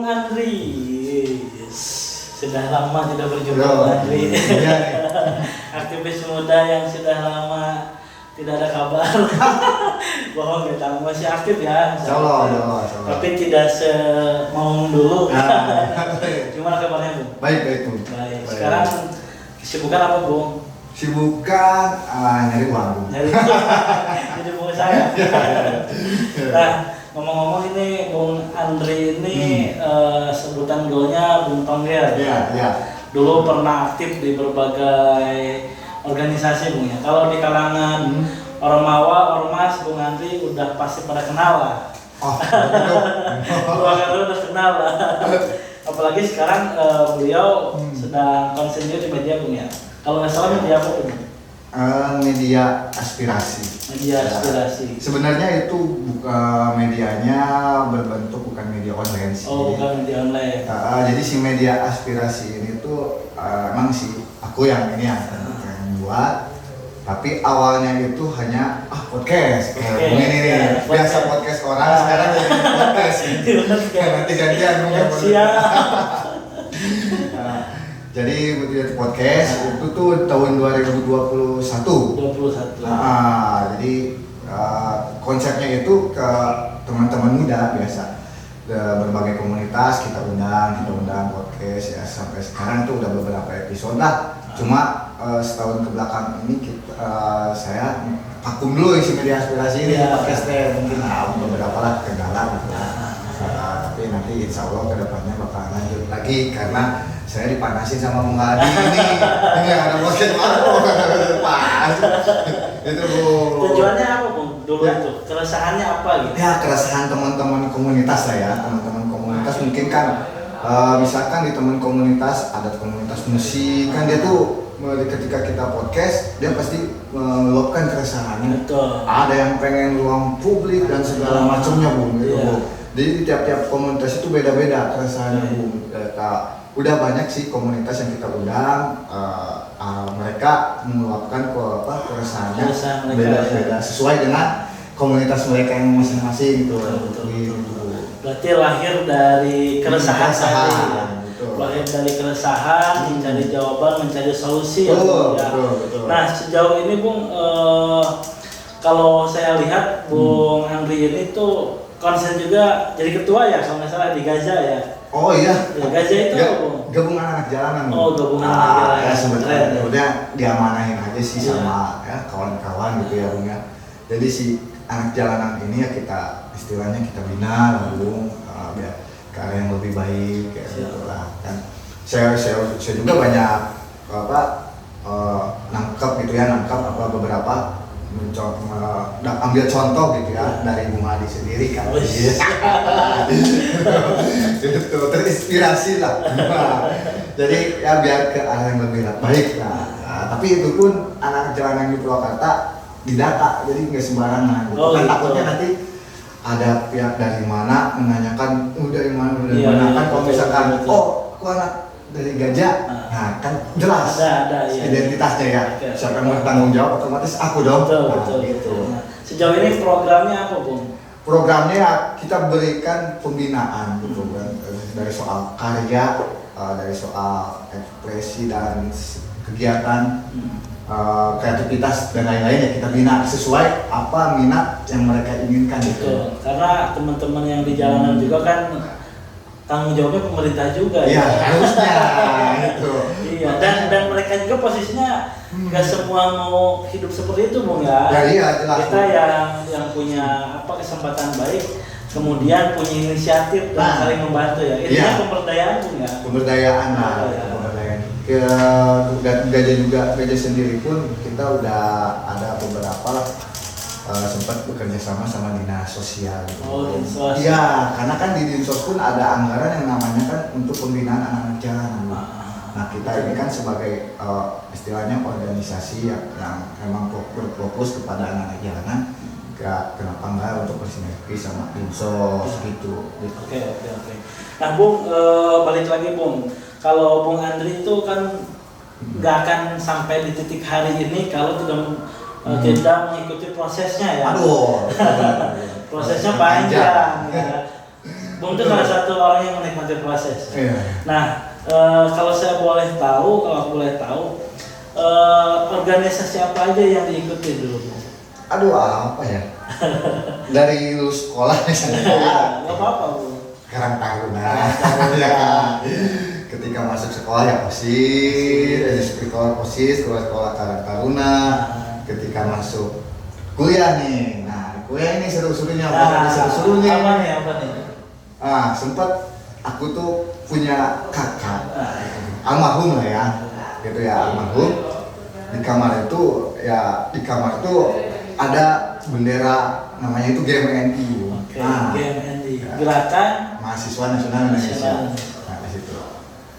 Andri. Sudah lama tidak berjumpa Bung Andri. Aktivis muda yang sudah lama tidak ada kabar. Bohong ya, kamu masih aktif ya. Insyaallah. Tapi tidak semau dulu. Gimana kabarnya, Bung? Baik. Baik. Sekarang kesibukan apa, Bung? Sibukan nyari uang. Jadi Bung saya. Nah, ngomong-ngomong ini Bung Andri ini sebutan golnya Bung Tonggel. Iya. Dulu pernah aktif di berbagai organisasi, Bung ya. Kalau di kalangan Ormawa, Ormas, Bung Andri udah pasti pada kenal lah. Oh, betul. Keluarga udah kenal lah. Apalagi sekarang beliau sedang konsen di media, Bung ya. Kalau nggak salah media apa, Bung? Media aspirasi. Media aspirasi. Sebenarnya itu bukan medianya berbentuk bukan media online sih. Oh, bukan media online. Jadi si media aspirasi ini tuh emang sih aku yang buat. Tapi awalnya itu hanya podcast. Ini nih biasa podcast orang sekarang jadi podcast. Nanti gantian mungkin. Siap. Jadi podcast itu tuh tahun 2021. Jadi konsepnya itu ke teman-teman muda biasa. Berbagai komunitas kita undang podcast ya, sampai sekarang tuh udah beberapa episode lah. Cuma setahun ke belakang ini saya vakum dulu isi media aspirasi ini podcastnya, mungkin beberapa lah kendala gitu. Tapi nanti insya Allah kedepannya bakal lanjut lagi karena saya dipanasin sama Bung Adi ini ada motion pas itu Bu. Tujuannya apa, Bung? Dulu itu keresahannya apa gitu? Ya keresahan teman-teman komunitas lah ya, teman-teman komunitas mungkin kan misalkan di teman komunitas ada komunitas musik kan dia tuh ketika kita podcast dia pasti meluapkan keresahannya. Betul. Ada yang pengen ruang publik dan segala macamnya Bung gitu Bu. Jadi di tiap-tiap komunitas itu beda-beda keresahannya Bung. Udah banyak sih komunitas yang kita undang, mereka meluapkan keresahannya beda-beda sesuai dengan komunitas mereka yang masing-masing gitu. Berarti lahir dari keresahan tadi. Lahir dari keresahan, mencari jawaban, mencari solusi. Betul. Nah sejauh ini Bung, kalau saya lihat Bung Andri ini tuh konsen juga jadi ketua ya kalau nggak salah di Gaza ya. Oh iya. Ya, Gaza itu gabungan anak jalanan. Oh, gabungan anak jalanan. Ya sebenarnya udah diamanahin aja sih sama ya kawan-kawan gitu ya Bung ya. Jadi si anak jalanan ini ya kita istilahnya kita bina lalu biar ke arah yang lebih baik kayak gitu lah kan. Saya juga banyak nangkep beberapa ambil contoh gitu ya dari Bung Adi sendiri kan. Gitu, terinspirasi lah. Jadi ya biar ke arah yang lebih baik lah. Tapi itu pun anak jalanan di Purwakarta didata, jadi nggak sembarangan. Gitu. Kan takutnya nanti ada pihak dari mana menanyakan dari mana kan kalau misalkan aku anak dari Gajah, nah kan jelas ada identitasnya ya. Siapa yang bertanggung jawab otomatis aku dong. Betul. Gitu. Nah, sejauh ini programnya apa Bung? Programnya ya kita berikan pembinaan gitu kan dari soal karya, dari soal ekspresi dan kegiatan, kreativitas dan lain-lain ya kita bina sesuai apa minat yang mereka inginkan gitu. Betul. Karena teman-teman yang di jalanan juga kan tanggung jawabnya pemerintah juga ya. Harusnya itu. Iya, dan mereka juga posisinya nggak semua mau hidup seperti itu Bung ya. Ya iya jelas. Kita yang punya kesempatan baik, kemudian punya inisiatif dan saling membantu ya. Intinya pemberdayaan Bung ya. Pemberdayaan lah. Pemberdayaan. Gajah sendiri pun kita udah ada beberapa lah. Sempat bekerja sama dinas sosial. Oh, dinas sosial. Iya, karena kan di Dinsos pun ada anggaran yang namanya kan untuk pembinaan anak-anak jalanan. Nah kita ini kan sebagai istilahnya organisasi yang memang berfokus kepada anak-anak jalanan. Kenapa enggak untuk bersinergi sama Dinsos gitu. Oke. Nah Bung, balik lagi Bung. Kalau Bung Andri itu kan nggak akan sampai di titik hari ini kalau tidak mengikuti prosesnya ya. Aduh. Prosesnya panjang ya. Bung itu salah satu orang yang menikmati proses. Iya. Nah, kalau saya boleh tahu, kalau aku boleh tahu, organisasi apa aja yang diikuti dulu, Bung? Aduh, apa ya? Dari lulus sekolah misalnya. Nggak apa-apa, Bung. Karang Taruna. Ya. Ketika masuk sekolah ya OSIS, keluar sekolah Karang Taruna. Ketika masuk kuliah nih, nah kuliah ini seru-serunya, seru-serunya. Apa nih? Sempat aku tuh punya kakak, almarhum lah ya, gitu ya, almarhum. Di kamar itu ada bendera namanya itu GMNI. Oke, GMNI, Gerakan Mahasiswa Nasional Indonesia. Nah di situ,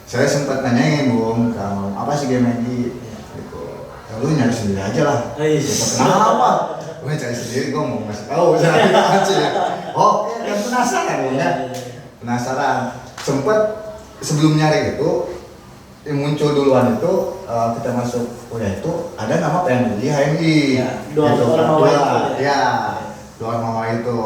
saya sempat nanyain Bung, kamu apa sih GMNI? Gitu. Ya, lu nyari sendiri aja lah. Kenapa? Gue cari sendiri, gue mau ngasih tahu aja. Oke, kan penasaran ya. Penasaran. Sempet sebelum nyari itu yang muncul duluan itu kita masuk kuliah itu ada nama PMI HMI. Dua Mawar itu.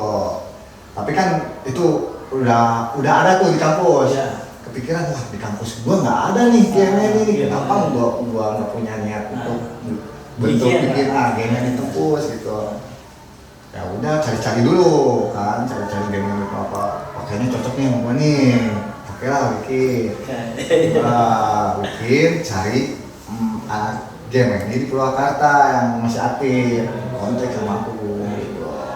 Tapi kan itu udah ada tuh di kampus. Kepikiran wah di kampus gua nggak ada nih GMNI ini. Kenapa gua nggak punya niat untuk bikin GMNI itu gitu. Ya udah cari-cari dulu kan, cari GMNI apa. Kayaknya cocok nih sama gua nih. Oke lah bikin cari anak GMNI di Purwakarta yang masih aktif, kontak sama aku.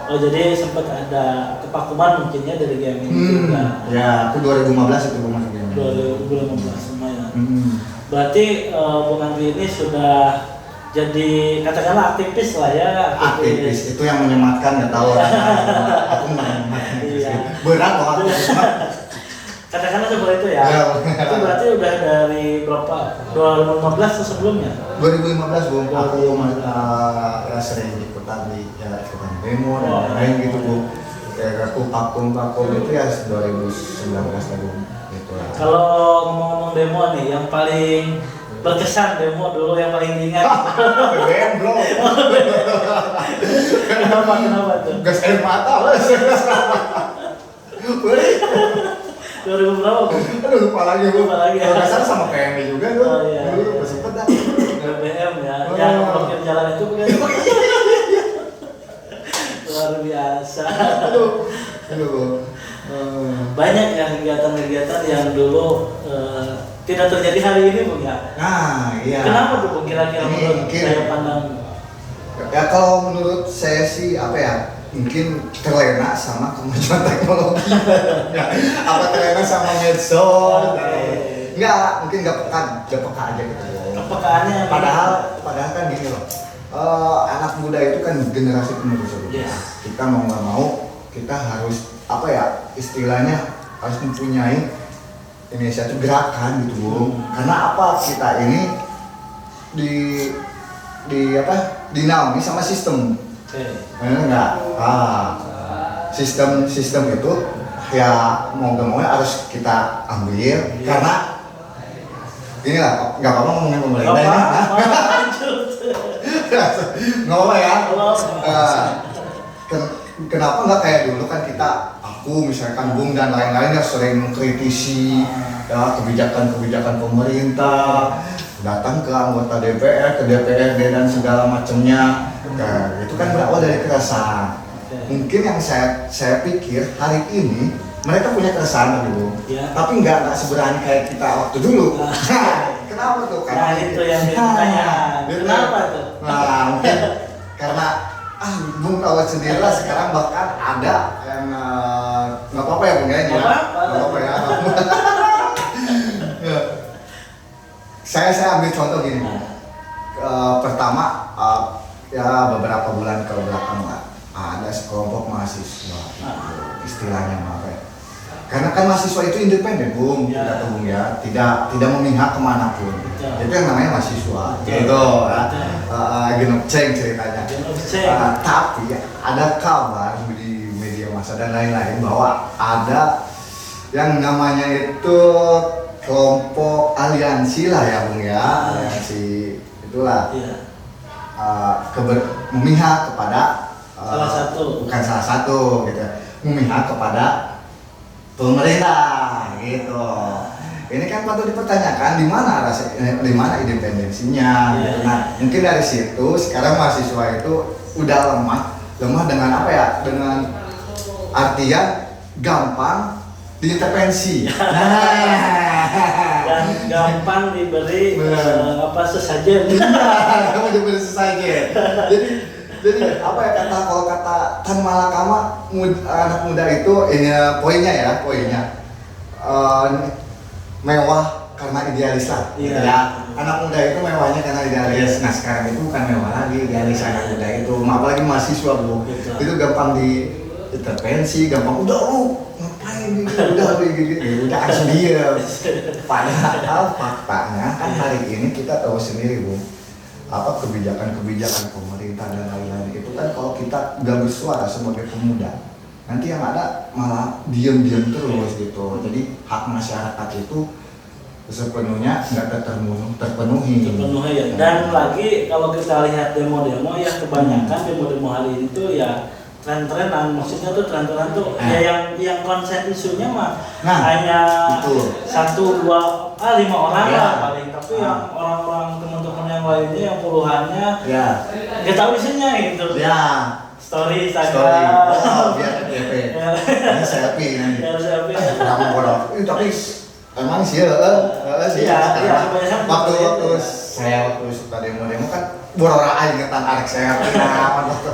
Oh jadi sempat ada kepakuman mungkinnya dari GMNI juga. Ya, aku 2015 itu masuk GMNI. 2015 lumayan. Berarti Bung Andri ini sudah jadi katakanlah aktivis lah ya. Aktivis itu yang menyematkan, nggak tahu lah. Aku menyematkan. Berat banget. Katakanlah seperti itu ya. Itu berarti udah dari berapa? 2015 atau sebelumnya? 2015 Bung. Aku ya sering ikutan demo dan lain gitu Bung. Kayak aku vakum itu ya 2019 lah Bung. Gitu lah. Kalau ngomong-ngomong demo nih, yang paling berkesan demo dulu yang paling diingat. BBM bro. Kenapa tuh? Gas air mata lah. 2000 berapa Bung? Aduh lupa lagi Bung. Ya. Kalau sama PMI juga tuh. Oh, iya. Dulu sempet dah. BBM ya. Yang blokir jalan itu bukan? Luar biasa. Aduh. Banyak ya kegiatan-kegiatan yang dulu tidak terjadi hari ini Bung ya. Nah iya. Kenapa tuh Bung kira-kira menurut saya pandang? Ya kalau menurut saya sih apa ya? Mungkin terlena sama kemajuan teknologi. Apa terlena sama medsos? Enggak, mungkin nggak peka aja gitu. Kepekaannya. Padahal kan gini loh. Anak muda itu kan generasi penerus. Yes. Kita mau nggak mau kita harus apa ya istilahnya harus mempunyai inisiatif gerakan gitu Bung. Karena apa kita ini dinaungi sama sistem. Enggak. Sistem itu ya mau nggak mau harus kita ambil karena inilah nggak apa-apa ngomongin pemerintah ini. Nggak apa ya. Kenapa nggak kayak dulu kan aku misalkan Bung dan lain-lain ya sering mengkritisi ya kebijakan pemerintah, datang ke anggota DPR, ke DPRD dan segala macamnya. Nah, itu kan berawal dari keresahan. Mungkin yang saya pikir hari ini mereka punya keresahan dulu, tapi nggak seberani kayak kita waktu dulu. Kenapa tuh? Karena itu yang ditanya. Kenapa tuh? Nah, mungkin karena Bung tahu sendiri lah sekarang bahkan ada yang nggak apa-apa ya Bung ya, nggak apa-apa ya. Saya ambil contoh gini. Pertama ya beberapa bulan ke belakang lah ada sekelompok mahasiswa istilahnya apa ya? Karena kan mahasiswa itu independen Bung, tidak tuh Bung ya, tidak memihak kemanapun. Itu yang namanya mahasiswa. Gitu ya. Genoceng ceritanya. Tapi ada kabar di media massa dan lain-lain bahwa ada yang namanya itu kelompok aliansi lah ya Bung ya, aliansi itulah. Memihak kepada bukan salah satu gitu, memihak kepada pemerintah gitu. Ini kan patut dipertanyakan di mana independensinya. Iya, Gitu. Nah, mungkin dari situ sekarang mahasiswa itu udah lemah dengan apa ya? Dengan artian gampang diintervensi. Dan gampang diberi sesajen. Kamu diberi sesajen. Jadi apa ya kalau kata Tan Malakama anak muda itu poinnya mewah karena idealis lah. Iya. Ya, anak muda itu mewahnya karena idealis. Nah sekarang itu bukan mewah lagi idealis anak muda itu. Apalagi mahasiswa bu, itu gampang diintervensi, gampang udah ngapain gitu, udah harus diam. Padahal faktanya kan hari ini kita tahu sendiri bu, apa kebijakan pemerintah dan lain-lain itu kan kalau kita nggak bersuara sebagai pemuda, nanti yang ada malah diam-diam terus gitu. Jadi hak masyarakat itu sepenuhnya nggak terpenuhi Ya. Dan lagi kalau kita lihat demo-demo ya kebanyakan demo-demo hari ini tuh ya tren-trenan, maksudnya tuh tren-trenan tuh ya yang konsen isunya mah hanya betul. 1, 2, 5 orang Ya. lah paling, tapi yang orang-orang teman-teman yang lainnya yang puluhannya nggak tahu isinya gitu. Ya. Story. Biar FYP. Ini selfie nanti. Ya, selfie. Kurang bodoh. Tapi emang sih kebanyakan waktu saya suka demo kan borora aja ngetan arek saya.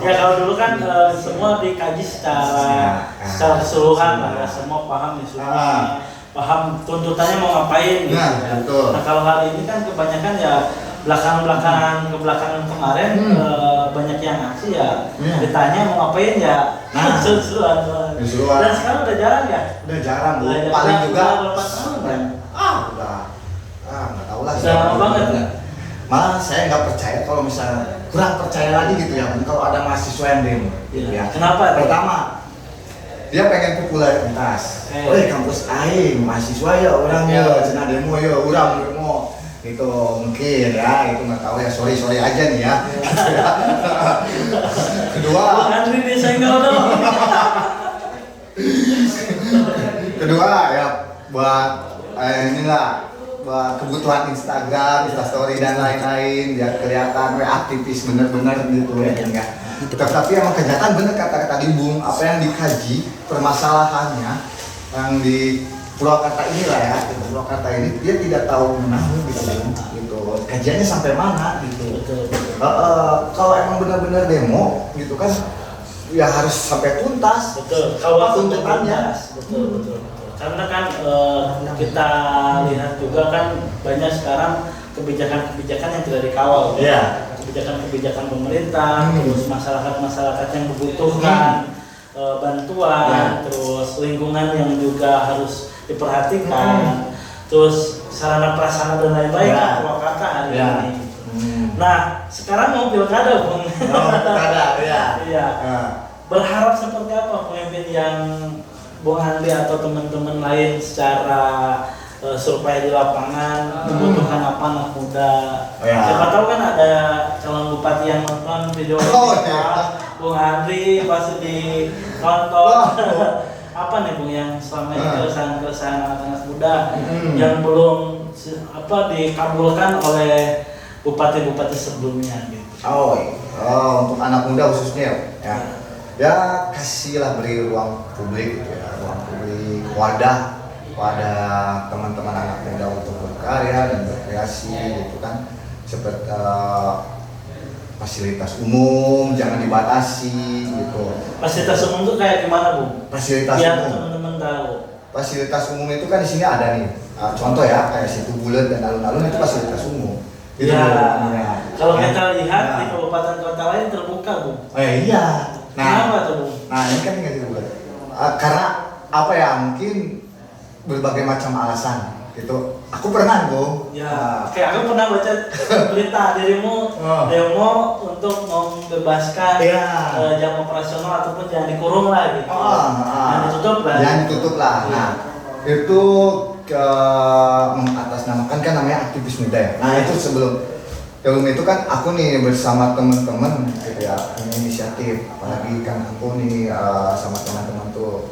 Ya kalau dulu kan semua dikaji secara keseluruhan lah ya, semua paham isunya, paham tuntutannya mau ngapain gitu. Betul. Nah kalau hari ini kan kebanyakan ya belakangan kemarin banyak yang aksi ya, ditanya mau ngapain ya seru-seruan. Dan sekarang udah jarang ya? Udah jarang bu, paling juga nggak tahu lah. Udah lama banget ya? Malah saya nggak percaya kalau misalnya kurang percaya lagi gitu ya kalau ada mahasiswa yang demo gitu ya. Kenapa? Pertama dia pengen popularitas. Kampus aing mahasiswa ya orangnya cina demo ya orang demo itu mungkin ya, itu nggak tahu ya, sorry aja nih ya. Kedua ya buat buat kebutuhan Instagram, Instastory dan lain-lain biar kelihatan aktivis bener-bener gitu ya enggak. Tapi emang kenyataan bener kata Bung, apa yang dikaji permasalahannya yang di Purwakarta inilah ya, Purwakarta ini dia tidak tahu menang gitu. Kajiannya sampai mana gitu. Kalau emang benar-benar demo gitu kan ya harus sampai tuntas. Betul. Kalau tuntutannya. Betul. Karena kan kita lihat juga kan banyak sekarang kebijakan-kebijakan yang tidak dikawal. Iya. Kebijakan-kebijakan pemerintah, terus masyarakat yang membutuhkan bantuan, terus lingkungan yang juga harus diperhatikan, terus sarana prasarana dan lain-lain kan Purwakarta hari ini. Nah, sekarang mau pilkada, Bung. Iya. Berharap seperti apa pemimpin yang Bung Andri atau teman-teman lain secara survei di lapangan membutuhkan apa anak muda? Siapa tahu kan ada calon bupati yang nonton video Bung Andri pasti ditonton. Apa nih Bung yang selama ini keresahan anak-anak muda yang belum dikabulkan oleh bupati-bupati sebelumnya gitu. Untuk anak muda khususnya ya kasihlah beri ruang publik gitu ya, ruang publik, wadah teman-teman anak muda untuk berkarya dan berkreasi gitu kan, seperti fasilitas umum jangan dibatasi gitu. Fasilitas umum itu kayak gimana Bu? Fasilitas biar umum. Teman-teman tahu. Fasilitas umum itu kan di sini ada nih, contoh ya kayak Situ Bulet dan alun-alun itu fasilitas umum. Kalau kita lihat di kabupaten kota lain terbuka Bu. Iya. Kenapa tuh Bu? Nah ini kan tinggal Situ Bulet. Karena apa ya, mungkin berbagai macam alasan gitu. Aku pernah Bu. Kayak aku pernah baca berita dirimu demo untuk membebaskan jam operasional ataupun jangan dikurung lah gitu. Jangan ditutup lah. Nah itu mengatasnamakan kan namanya aktivis muda ya. Nah itu sebelum itu kan aku nih bersama teman-teman gitu ya, ini inisiatif, apalagi kan aku nih sama teman-teman tuh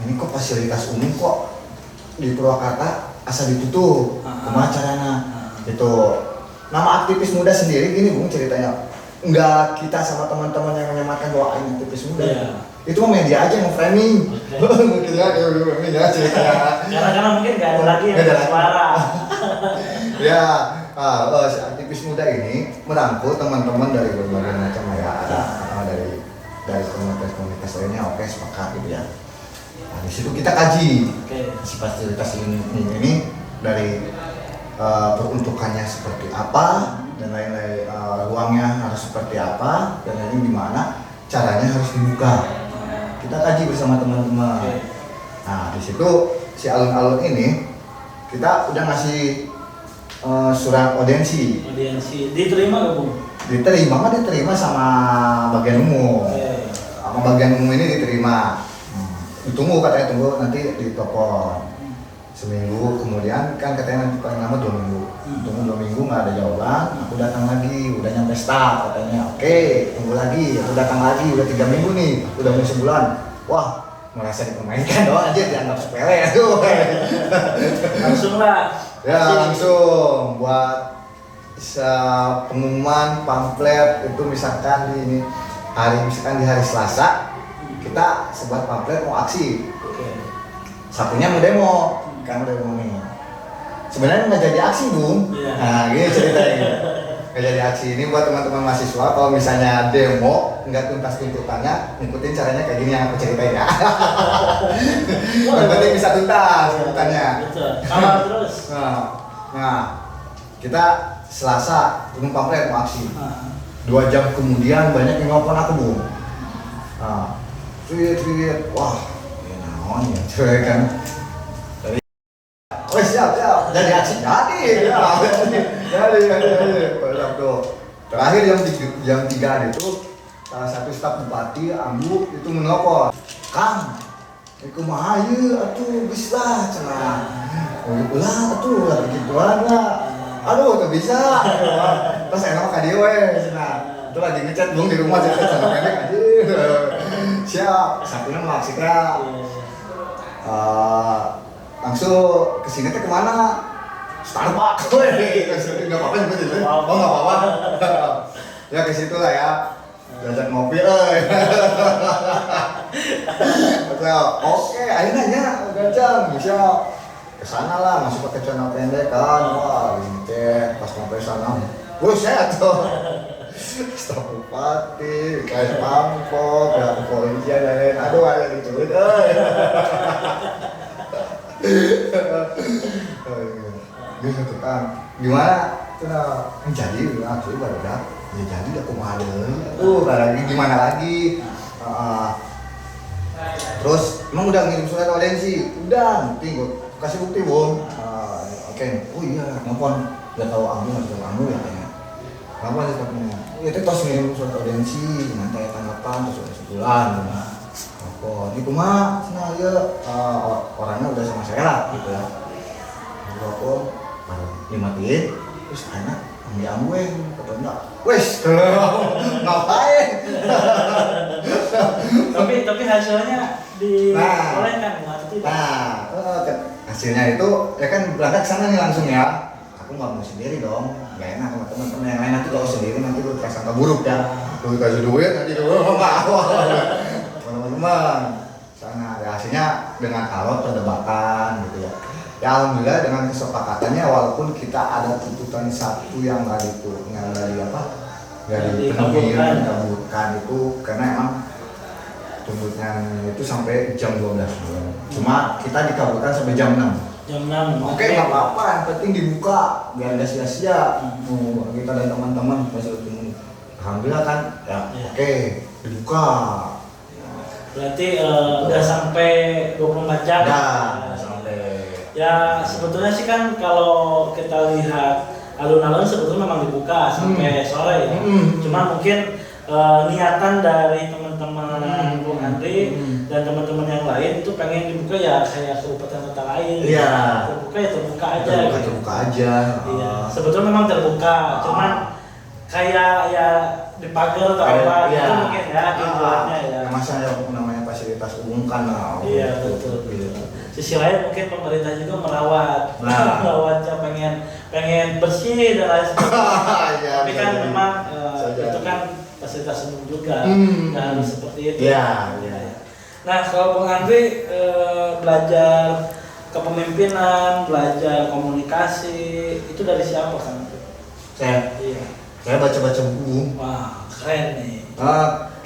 ini kok fasilitas umum kok di Purwakarta asa ditutup, kumaha carana gitu. Nama aktivis muda sendiri gini Bung ceritanya, enggak kita sama teman-teman yang menyematkan bahwa ini aktivis muda, itu mah media aja yang framing, mungkin ya ceritanya. Karena mungkin nggak ada lagi yang bersuara. Ya, si aktivis muda ini merangkul teman-teman dari berbagai macam ya, ada dari komunitas-komunitas lainnya, oke sepakat gitu ya. Nah, di situ kita kaji si fasilitas ini dari peruntukannya seperti apa dan lain-lain, ruangnya harus seperti apa dan lain-lain, gimana caranya harus dibuka. Kita kaji bersama teman-teman. Nah, di situ si alun-alun ini kita udah ngasih surat audiensi. Diterima gak Bung? Diterima sama bagian umum. Sama bagian umum ini diterima. Ditunggu katanya, tunggu nanti ditelepon seminggu, kemudian kan katanya nanti paling lama 2 minggu. Tunggu 2 minggu nggak ada jawaban, aku datang lagi, udah nyampe staf katanya. Oke, tunggu lagi, aku datang lagi, udah 3 minggu nih, udah mau sebulan. Wah, merasa dipermainkan doang aja, dianggap sepele ya tuh. Langsung lah. Ya langsung buat pengumuman pamflet itu misalkan di hari Selasa kita sebuah pamflet mau aksi. Sabtunya mau demo, kan udah demo nih. Sebenarnya nggak jadi aksi Bung. Nah gini ceritanya. Nggak jadi aksi ini buat teman-teman mahasiswa, kalau misalnya demo nggak tuntas tuntutannya, ngikutin caranya kayak gini yang aku ceritain ya. Yang penting bisa tuntas tuntutannya. Betul. Kalau terus. Nah, kita Selasa turun pamflet mau aksi. 2 jam kemudian banyak yang nelfon aku Bung. Nah, tweet, wah, ya naon ya, cuy kan. Dari, oh siap, jadi aksi jadi. Terakhir jam 3 itu salah satu staf bupati Ambu itu menelpon, Kang, kumaha ieu atuh geus lah cenah. Ulah atuh begituan lah. Aduh, tuh bisa. Terus enak ka dieu we cenah. Itu lagi ngechat Bung di rumah cerita sama pendek aja. Siap, Sabtunya mau aksi kah? Langsung kesini teh kemana? Starbucks, nggak apa-apa juga gitu. Oh nggak apa-apa. Ya ke situ lah ya. Jajak ngopi, Oke, akhirnya gajang bisa kesana lah, masuk pakai celana pendek kan. Wah, ini teh pas sampai sana, buset tuh. Staf bupati, kayak pamfok, kayak kepolisian dan lain. Aduh, ada gitu. Gitu tuh kan, gimana? Cenah jadi aku barudak, ya jadi aku mah ada. Gimana lagi? Terus emang udah ngirim surat audiensi? Udah, bukti gue kasih bukti Bung. Oke, oh iya, nelfon, nggak tahu ambil nggak tahu ambil ya kayaknya. Kenapa sih katanya? Ya itu tos ngirim surat audiensi, nanti tanggapan terus udah sebulan. Nelfon, itu mah, nah ya orangnya udah sama saya lah, gitu ya. Nelfon, dimatiin, terus anak ambil kata enggak, wes, ngapain? tapi hasilnya diolehkan atau tidak? Hasilnya itu ya kan berangkat ke sana nih langsung ya. Aku nggak mau sendiri dong, nggak enak sama teman-teman yang lain, nanti kalau sendiri nanti lu prasangka buruk ya. Lu kasih duit nanti lu teman-teman sana. Ya, hasilnya dengan alot perdebatan gitu ya. Ya alhamdulillah dengan kesepakatannya, walaupun kita ada tuntutan satu yang nggak dikabulkan itu karena emang tuntutannya itu sampai jam 12 malam. Cuma kita dikabulkan sampai jam 6. Jam 6. Oke, nggak apa-apa, yang penting dibuka biar nggak sia-sia. Kita dan teman-teman masih ketemu. Alhamdulillah kan, ya oke, dibuka. Berarti udah sampai 24 jam. Ya sebetulnya sih kan kalau kita lihat alun-alun sebetulnya memang dibuka sampai sore ya. Cuma mungkin niatan dari teman-teman Bung Andri dan teman-teman yang lain itu pengen dibuka ya kayak kabupaten kota lain. Iya. Terbuka ya terbuka aja. Terbuka aja. Iya. Sebetulnya memang terbuka, cuman kayak ya dipagar atau apa gitu mungkin ya dibuatnya ya. Masa yang namanya fasilitas fasilitas umum kan. Iya betul. Sisi lain mungkin pemerintah juga merawat, merawatnya pengen bersih dan lain sebagainya. Ya, Tapi kan jadi. memang Bisa itu jadi. kan fasilitas umum juga, nggak harus seperti itu. Iya, iya. Nah kalau Bung Andri belajar kepemimpinan, belajar komunikasi itu dari siapa kan? Iya. Saya baca-baca buku. Wah keren nih.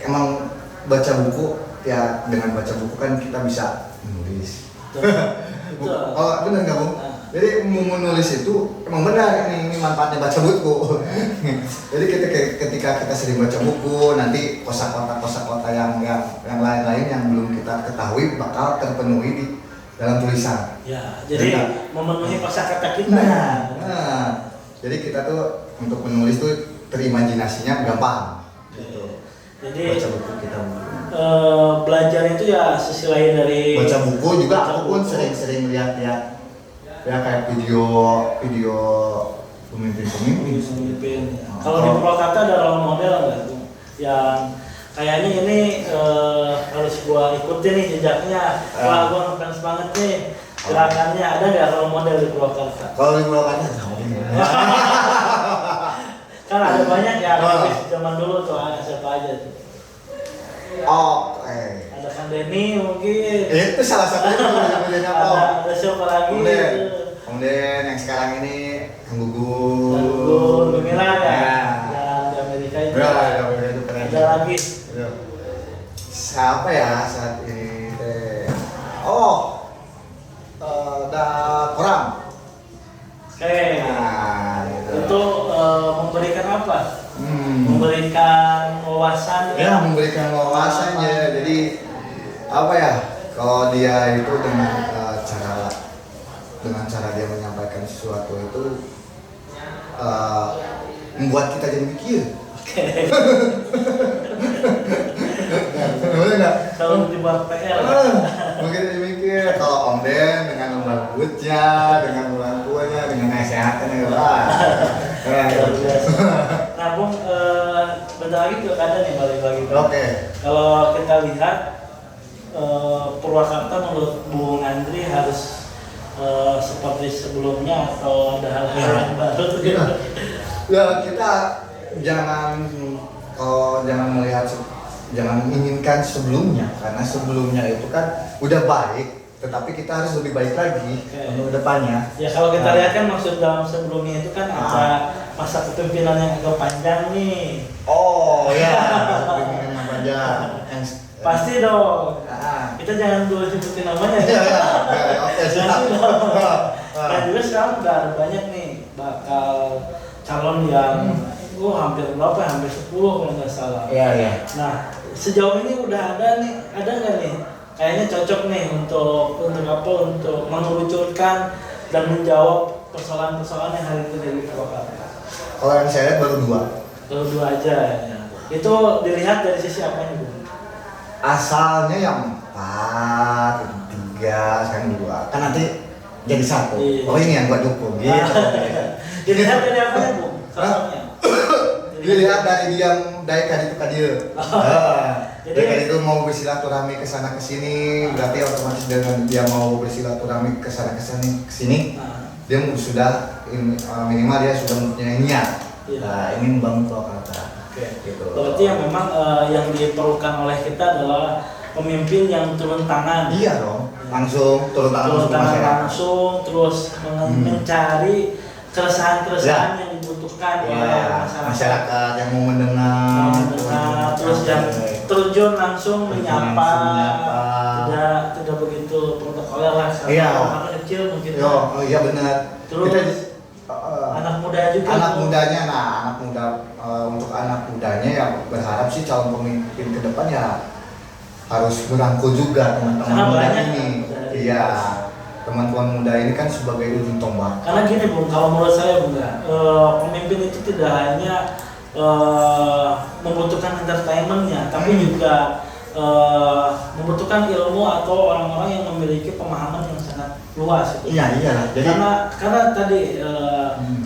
Emang baca buku ya, dengan baca buku kan kita bisa menulis. Betul. Oh benar nggak Bung? Jadi mau menulis itu emang benar ini manfaatnya baca buku. Jadi ketika kita sering baca buku, nanti kosakata yang lain-lain yang belum kita ketahui bakal terpenuhi di dalam tulisan. Ya, jadi memenuhi kosakata kita. Nah, jadi kita tuh untuk menulis tuh terimajinasinya gampang. Gitu. Jadi Baca buku kita. belajar itu ya sisi lain dari Baca buku juga, baca aku pun buku. sering lihat ya kayak video pemimpin. Kalau di Purwakarta ada role model nggak tuh yang kayaknya ini harus gua ikutin nih jejaknya, wah gua ngefans banget nih gerakannya, ada nggak role model di Purwakarta? Kalau di Purwakarta tahu ini. Kan ada banyak ya, artis zaman dulu tuh, ada siapa aja tuh? Ada Kang Denny mungkin. Itu salah satunya kemudiannya Ada siapa lagi? Kemudian yang sekarang ini Kang Gugun. Gugun Gumilang ya? Ya. Yang di Amerika itu. Ya, itu keren. Ada lagi. Siapa ya saat ini teh? Ada Koram. Oke. Nah, gitu. Itu memberikan apa? Memberikan wawasan. Ya, memberikan wawasannya. Jadi apa ya? Kalau dia itu dengan cara dia menyampaikan sesuatu itu membuat kita jadi mikir. Oke. Bener nggak? Kalau dibuat PR. Mungkin jadi mikir. Kalau Om Den dengan lembagutnya, dengan melangkuannya, dengan nasehatannya, wah. Luar biasa. Nah, Bung, bentar lagi tuh ada nih balik lagi. Oke. Kalau kita lihat Purwakarta menurut Bung Andri harus seperti sebelumnya atau ada hal-hal yang baru tuh gitu. Ya kita jangan melihat, jangan inginkan sebelumnya, karena sebelumnya itu kan udah baik, tetapi kita harus lebih baik lagi untuk depannya. Ya kalau kita lihat kan maksud dalam sebelumnya itu kan ada masa kepemimpinan yang agak panjang nih. Oh ya, kepemimpinan yang panjang. Pasti dong. Kita jangan dulu sebutin namanya ya. Oke, siap. Pasti dong. Dan juga sekarang udah ada banyak nih bakal calon yang hampir berapa ya? Hampir 10 kalau nggak salah. Iya. Nah, sejauh ini udah ada nggak nih? Kayaknya cocok nih untuk mengerucutkan dan menjawab persoalan-persoalan yang hari ini dari Purwakarta. Kalau yang saya lihat baru 2. Baru 2 aja ya. Itu dilihat dari sisi apanya, Bu? Asalnya yang 4, 3, sekarang 2. Kan nanti jadi 1. Iya. Oh ini yang gua dukung. Gitu. Dilihat dari apanya, Bu? Sosoknya. Dilihat dari daikan itu ke dia. Jadi Daikan itu mau bersilaturahmi ke sana ke sini, berarti otomatis dengan dia mau bersilaturahmi ke sana ke sini, dia sudah minimal dia sudah mempunyai niat. Nah, ini membangun Purwakarta. Oke. Gitu. Berarti yang memang yang diperlukan oleh kita adalah pemimpin yang turun tangan. Iya dong, langsung turun tangan langsung, terus mencari keresahan-keresahan yang dibutuhkan oleh masyarakat yang mau mendengar, terus yang terjun langsung menyapa, tidak begitu protokoler lah, karena kecil mungkin. Iya benar. Terus anak muda juga. Anak muda untuk anak mudanya yang berharap sih calon pemimpin ke depan ya harus merangkul juga teman-teman muda ini. Iya. Teman-teman muda ini kan sebagai ujung tombak. Karena gini Bung, kalau menurut saya Bung ya, pemimpin itu tidak hanya membutuhkan entertainmentnya, tapi juga membutuhkan ilmu atau orang-orang yang memiliki pemahaman yang sangat luas. Iya. Jadi karena tadi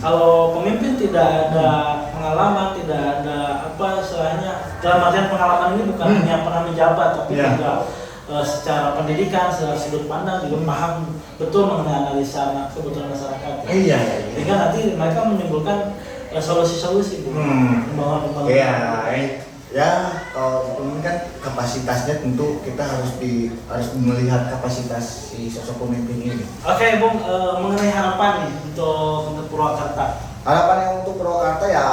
kalau pemimpin tidak ada pengalaman, tidak ada apa istilahnya, dalam artian pengalaman ini bukan hanya pernah menjabat, tapi juga secara pendidikan, secara sudut pandang juga paham betul mengenai analisa kebutuhan masyarakat. Iya. Sehingga nanti mereka menimbulkan solusi-solusi Bu. Pembangunan. Iya, ya kalau ini kan kapasitasnya tentu kita harus melihat kapasitas si sosok pemimpin ini. Oke Bung, mengenai harapan nih untuk Purwakarta. Harapan yang untuk Purwakarta ya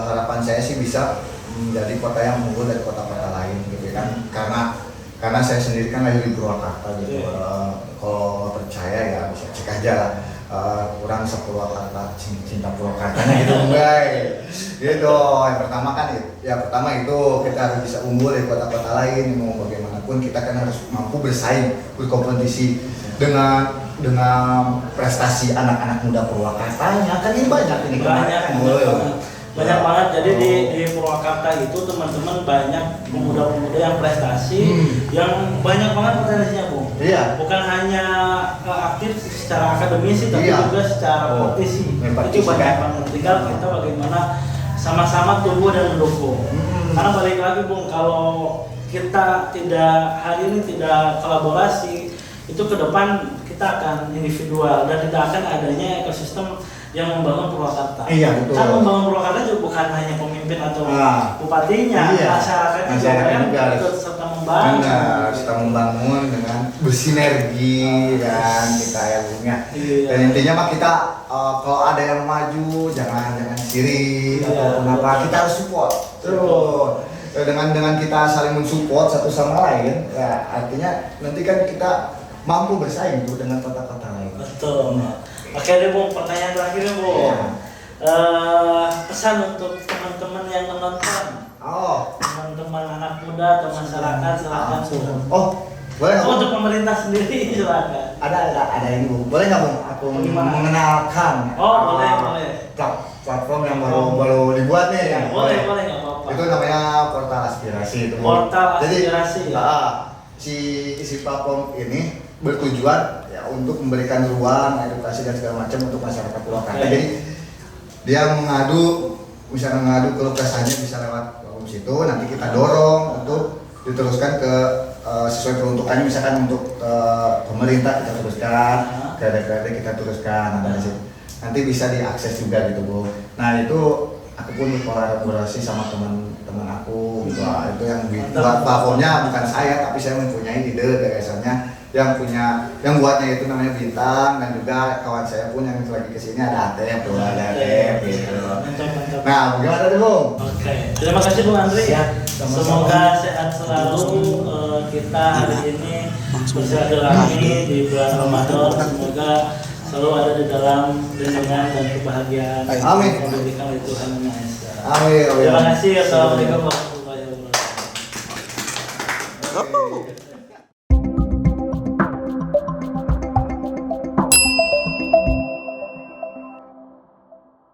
harapan saya sih bisa menjadi kota yang unggul dari kota-kota lain gitu kan, karena saya sendiri kan lahir di Purwakarta gitu. Kalau percaya ya bisa cek aja lah. Kurang sepurwakarta cinta Purwakartanya gitu enggak gitu. Yang pertama itu kita harus bisa unggul di kota-kota lain. Mau bagaimanapun kita kan harus mampu bersaing, berkompetisi dengan prestasi anak-anak muda Purwakartanya. Kan ini banyak ini banyak banget. Jadi di Purwakarta itu teman-teman banyak pemuda-pemuda yang prestasi, yang banyak banget potensinya Bu. Iya. Bukan hanya aktif secara akademisi, tapi juga secara kompetisi. Itu banyak banget. Tinggal kita bagaimana sama-sama tumbuh dan mendukung. Karena balik lagi Bung, kalau kita hari ini tidak kolaborasi, itu ke depan kita akan individual dan tidak akan adanya ekosistem yang membangun Purwakarta. Iya betul. Kan membangun Purwakarta juga bukan hanya pemimpin atau bupatinya, masyarakatnya juga ikut serta membangun. Kita membangun dengan bersinergi dan kita yang punya. Dan intinya mah kita kalau ada yang maju jangan siri atau kenapa, kita harus support. Terus dengan kita saling mensupport satu sama lain, ya artinya nanti kan kita mampu bersaing tuh dengan kota-kota lain. Betul. Oke deh Bung, pertanyaan terakhir Bung. Pesan untuk teman-teman yang menonton, teman-teman anak muda atau masyarakat, silakan Bung. Boleh nggak? Untuk pemerintah sendiri silakan. Ada ini Bung. Boleh nggak Bung? Aku mengenalkan. Boleh. Platform yang baru dibuat nih. Ya, boleh nggak apa-apa. Itu namanya Portal Aspirasi itu. Portal Aspirasi. Jadi si platform ini bertujuan ya untuk memberikan ruang edukasi dan segala macam untuk masyarakat Purwakarta. Jadi dia mengadu keluh kesahnya bisa lewat platform situ. Nanti kita dorong untuk diteruskan ke sesuai peruntukannya, misalkan untuk pemerintah kita teruskan, ke DPRD kita teruskan, nanti bisa diakses juga gitu Bu. Nah itu aku pun berkolaborasi sama teman-teman aku gitu. Itu yang buat platformnya bukan saya, tapi saya mempunyai ide gagasannya. Yang buatnya itu namanya Bintang, dan juga kawan saya pun yang lagi kesini ada Atep gitu. Nah, bagaimana tuh Bung? Oke, terima kasih Bung Andri. Semoga sehat selalu. Kita hari ini bersilaturahmi di bulan Ramadan. Semoga selalu ada di dalam lindungan dan kebahagiaan. Amin. Diberikan oleh Tuhan Yang Maha Esa. Amin. Terima kasih. Assalamualaikum warahmatullahi wabarakatuh.